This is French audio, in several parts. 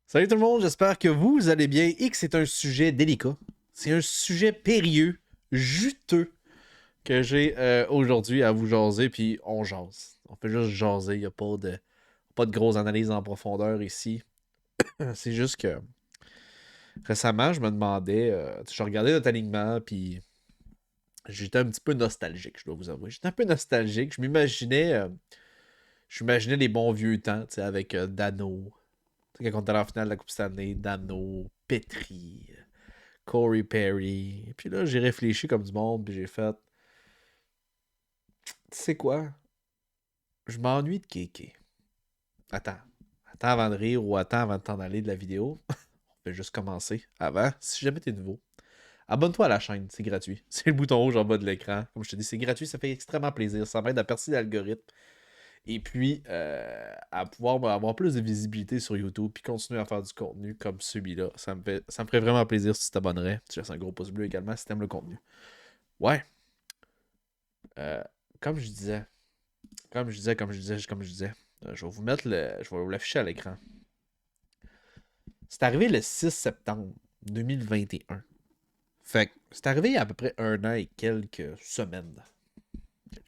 Salut tout le monde, j'espère que vous allez bien et que c'est un sujet délicat. C'est un sujet périlleux, juteux que j'ai aujourd'hui à vous jaser, puis on jase. On fait juste jaser, il n'y a pas de grosse analyse en profondeur ici. C'est juste que récemment, je me demandais, je regardais notre alignement, puis j'étais un petit peu nostalgique, je dois vous avouer. J'étais un peu nostalgique, je m'imaginais les bons vieux temps, tu sais, avec Dano. Tu sais, quand on était en finale de la Coupe Stanley, Dano, Petri. Corey Perry. Puis là, j'ai réfléchi comme du monde, puis j'ai fait. Tu sais quoi? Je m'ennuie de Kéké. Attends. Attends avant de rire ou attends avant de t'en aller de la vidéo. On fait juste commencer. Avant, si jamais t'es nouveau, abonne-toi à la chaîne, c'est gratuit. C'est le bouton rouge en bas de l'écran. Comme je te dis, c'est gratuit, ça fait extrêmement plaisir. Ça m'aide à percer l'algorithme. Et puis, à pouvoir avoir plus de visibilité sur YouTube, puis continuer à faire du contenu comme celui-là. Ça me ferait vraiment plaisir si tu t'abonnerais. Tu laisses un gros pouce bleu également si t'aimes le contenu. Ouais. Euh, comme je disais, je vais vous mettre je vais vous l'afficher à l'écran. C'est arrivé le 6 septembre 2021. Fait que c'est arrivé il y a à peu près un an et quelques semaines.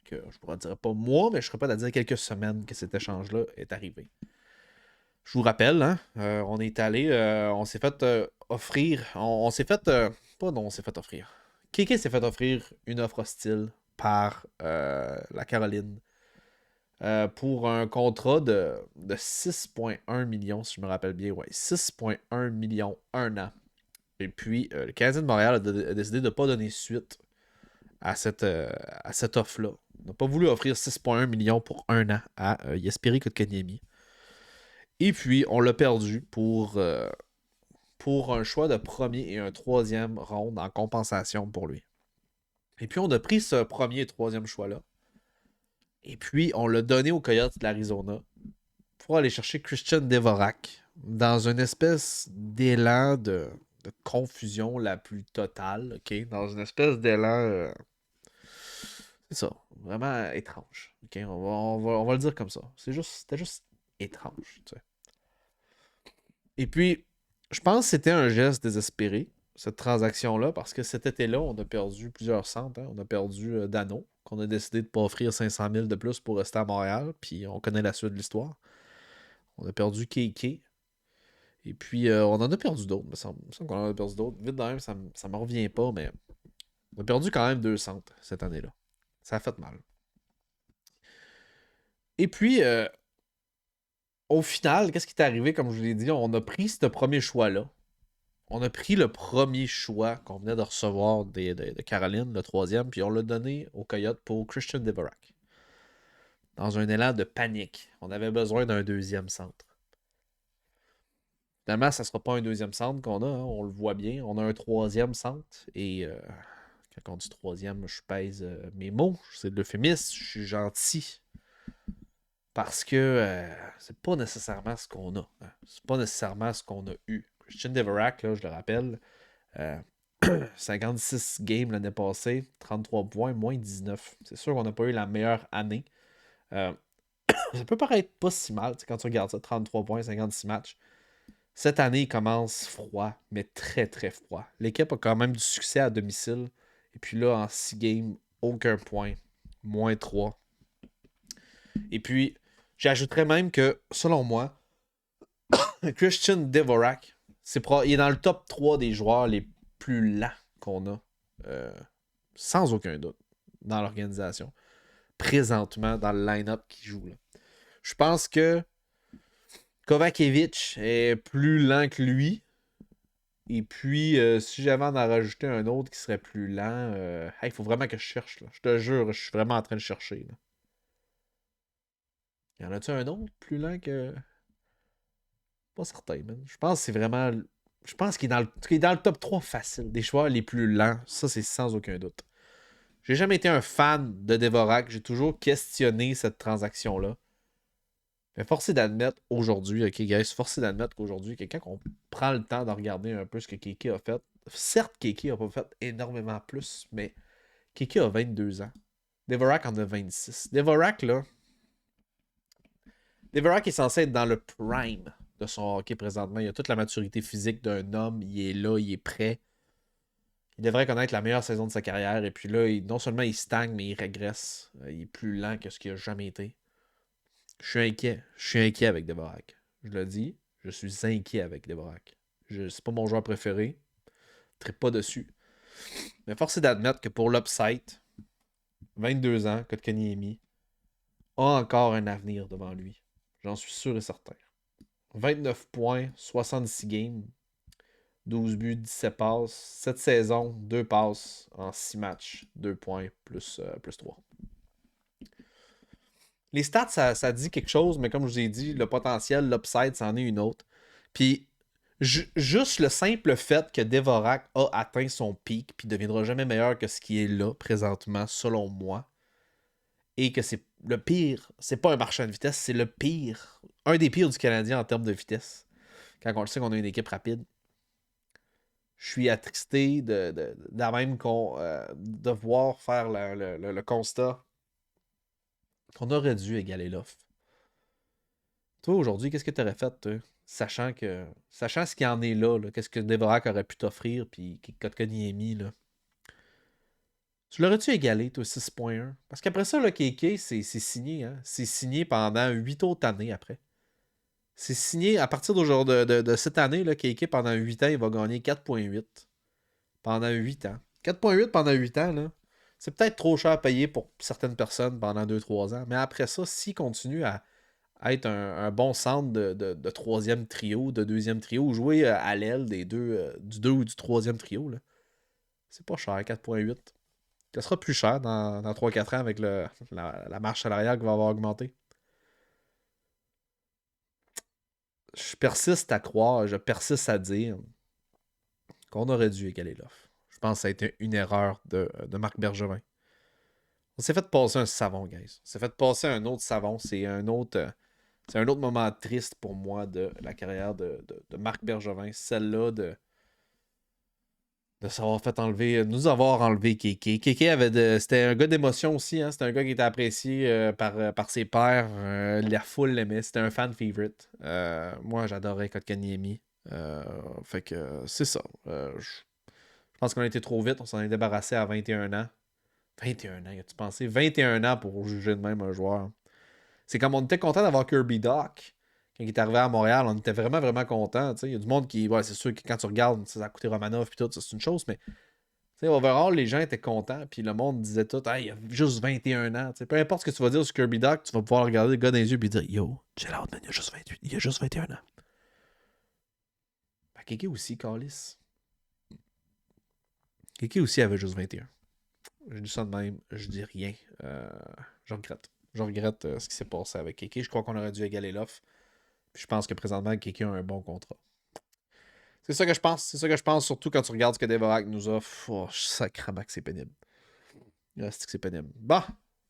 Je pourrais dire pas mois, mais je serais pas à dire quelques semaines que cet échange-là est arrivé. Je vous rappelle, hein, on est allé, on s'est fait offrir, on s'est fait, pas non, on s'est fait offrir. Kéké s'est fait offrir une offre hostile par la Caroline pour un contrat de 6,1 millions, si je me rappelle bien. Ouais, 6,1 millions, un an. Et puis, le Canadien de Montréal a décidé de ne pas donner suite à cette offre-là. On n'a pas voulu offrir 6,1 millions pour un an à Jesperi Kotkaniemi. Et puis, on l'a perdu pour un choix de premier et un troisième ronde en compensation pour lui. Et puis, on a pris ce premier et troisième choix-là. Et puis, on l'a donné aux Coyotes de l'Arizona pour aller chercher Christian Devorak dans une espèce d'élan de confusion la plus totale, ok? Dans une espèce d'élan, c'est ça, vraiment étrange, ok? On va le dire comme ça. C'était juste étrange, tu sais. Et puis, je pense que c'était un geste désespéré, cette transaction-là, parce que cet été-là, on a perdu plusieurs centres. Hein. On a perdu Dano, qu'on a décidé de ne pas offrir 500 000 de plus pour rester à Montréal, puis on connaît la suite de l'histoire. On a perdu Keke. Et puis, on en a perdu d'autres, il me semble qu'on en a perdu d'autres. Vite de même, ça me revient pas, mais on a perdu quand même deux centres cette année-là. Ça a fait mal. Et puis, au final, qu'est-ce qui est arrivé? Comme je vous l'ai dit, on a pris ce premier choix-là. On a pris le premier choix qu'on venait de recevoir de Caroline, le troisième, puis on l'a donné au Coyote pour Christian Deverak. Dans un élan de panique. On avait besoin d'un deuxième centre. Finalement, ça ne sera pas un deuxième centre qu'on a, hein, on le voit bien. On a un troisième centre. Et quand on dit troisième, je pèse mes mots. C'est de l'euphémisme, je suis gentil. Parce que c'est pas nécessairement ce qu'on a. Hein. C'est pas nécessairement ce qu'on a eu. Christian Deverak, là, je le rappelle, euh, 56 games l'année passée, 33 points, moins 19. C'est sûr qu'on n'a pas eu la meilleure année. Euh, ça peut paraître pas si mal quand tu regardes ça, 33 points, 56 matchs. Cette année, il commence froid, mais très très froid. L'équipe a quand même du succès à domicile. Et puis là, en 6 games, aucun point. Moins 3. Et puis, j'ajouterais même que, selon moi, Christian Devorak, il est dans le top 3 des joueurs les plus lents qu'on a. euh, sans aucun doute, dans l'organisation. Présentement, dans le line-up qui joue. Là. Je pense que Kovacevic est plus lent que lui. Et puis, si j'avais à en rajouter un autre qui serait plus lent, il faut vraiment que je cherche. Là. Je te jure, je suis vraiment en train de chercher. Là. Y en a-tu un autre plus lent que. Pas certain, man. Je pense que c'est vraiment. Je pense qu'il est dans le top 3 facile. Des joueurs les plus lents. Ça, c'est sans aucun doute. J'ai jamais été un fan de Devorak. J'ai toujours questionné cette transaction-là. Mais forcé d'admettre aujourd'hui, ok, guys, forcé d'admettre qu'aujourd'hui, quand on prend le temps de regarder un peu ce que Keke a fait, certes, Keke n'a pas fait énormément plus, mais Keke a 22 ans. Devorak en a 26. Devorak est censé être dans le prime de son hockey présentement. Il a toute la maturité physique d'un homme. Il est là, il est prêt. Il devrait connaître la meilleure saison de sa carrière. Et puis là, non seulement il stagne, mais il régresse. Il est plus lent que ce qu'il a jamais été. Je suis inquiet. Je suis inquiet avec Dvorak. Je le dis, je suis inquiet avec Dvorak. C'est pas mon joueur préféré. Je ne trippe pas dessus. Mais force est d'admettre que pour l'upside, 22 ans, Kotkaniemi a encore un avenir devant lui. J'en suis sûr et certain. 29 points, 66 games, 12 buts, 17 passes. Cette saison, 2 passes en 6 matchs. 2 points plus 3. Les stats, ça dit quelque chose, mais comme je vous ai dit, le potentiel, l'upside, c'en est une autre. Puis, juste le simple fait que Dvorak a atteint son pic, puis ne deviendra jamais meilleur que ce qui est là, présentement, selon moi, et que c'est le pire, c'est pas un marchand de vitesse, c'est le pire, un des pires du Canadien en termes de vitesse. Quand on le sait qu'on a une équipe rapide. Je suis attristé de même devoir faire le constat qu'on aurait dû égaler l'offre. Toi, aujourd'hui, qu'est-ce que tu aurais fait, toi? Sachant ce qu'il y en est là, qu'est-ce que Dvorak aurait pu t'offrir, puis Kotkaniemi, là. Tu l'aurais-tu égalé, toi, 6.1? Parce qu'après ça, le KK, c'est signé, hein? C'est signé pendant 8 autres années après. C'est signé à partir de cette année, là, KK, pendant 8 ans, il va gagner 4.8. Pendant 8 ans. 4.8 pendant 8 ans, là. C'est peut-être trop cher à payer pour certaines personnes pendant 2-3 ans. Mais après ça, s'il continue à être un bon centre de troisième trio, de deuxième trio, ou jouer à l'aile du 2 ou du troisième trio, là, c'est pas cher, 4.8. Ça sera plus cher dans 3-4 ans avec la marche salariale qui va avoir augmenté. Je persiste à croire, je persiste à dire qu'on aurait dû égaler l'offre. Je pense que ça a été une erreur de Marc Bergevin. On s'est fait passer un savon, guys. On s'est fait passer un autre savon. C'est un autre moment triste pour moi de la carrière de Marc Bergevin. Celle-là de s'avoir fait enlever, nous avoir enlevé Kéké. Kéké c'était un gars d'émotion aussi, hein? C'était un gars qui était apprécié par ses pairs. La foule l'aimait. C'était un fan favorite. Moi, j'adorais Kotkaniemi. Fait que c'est ça. Je pense qu'on a été trop vite. On s'en est débarrassé à 21 ans. 21 ans, as-tu pensé? 21 ans pour juger de même un joueur. C'est comme on était content d'avoir Kirby Doc quand il est arrivé à Montréal. On était vraiment, vraiment content. Il y a du monde qui. Ouais, c'est sûr que quand tu regardes, ça a coûté Romanov et tout, c'est une chose, mais overall, les gens étaient contents. Puis le monde disait tout, hey, il a juste 21 ans. Peu importe ce que tu vas dire sur Kirby Doc, tu vas pouvoir regarder le gars dans les yeux et dire yo, chill out, man, il a juste 28. Il a juste 21 ans. Ben, Kéké aussi, Calis. Kéké aussi avait juste 21. Je dis ça de même, je dis rien. Je regrette. Je regrette ce qui s'est passé avec Kéké. Je crois qu'on aurait dû égaler l'offre. Puis je pense que présentement, Kéké a un bon contrat. C'est ça que je pense. C'est ça que je pense, surtout quand tu regardes ce que Dvorak nous offre. Oh, sacrément que c'est pénible. C'est que c'est pénible. Bon,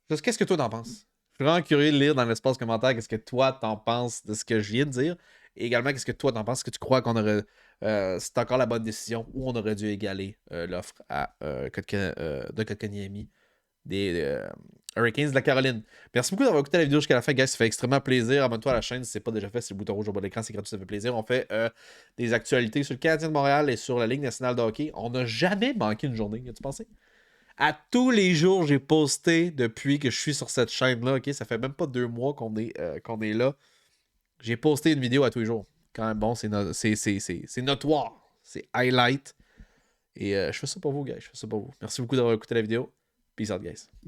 qu'est-ce que toi t'en penses? Je suis vraiment curieux de lire dans l'espace commentaire qu'est-ce que toi t'en penses de ce que je viens de dire. Et également, qu'est-ce que toi t'en penses? Est-ce que tu crois qu'on aurait. C'est encore la bonne décision ou on aurait dû égaler l'offre de Kotkaniemi des Hurricanes de la Caroline. Merci beaucoup d'avoir écouté la vidéo jusqu'à la fin, guys. Ça fait extrêmement plaisir. Abonne-toi à la chaîne si ce n'est pas déjà fait. C'est le bouton rouge au bas de l'écran, c'est gratuit, ça fait plaisir. On fait des actualités sur le Canadien de Montréal et sur la Ligue nationale de hockey. On n'a jamais manqué une journée. As-tu pensé? À tous les jours, j'ai posté depuis que je suis sur cette chaîne-là. Ok, ça fait même pas 2 mois qu'on est là. J'ai posté une vidéo à tous les jours. Quand même, bon, c'est notoire. C'est highlight. Et je fais ça pour vous, guys. Je fais ça pour vous. Merci beaucoup d'avoir écouté la vidéo. Peace out, guys.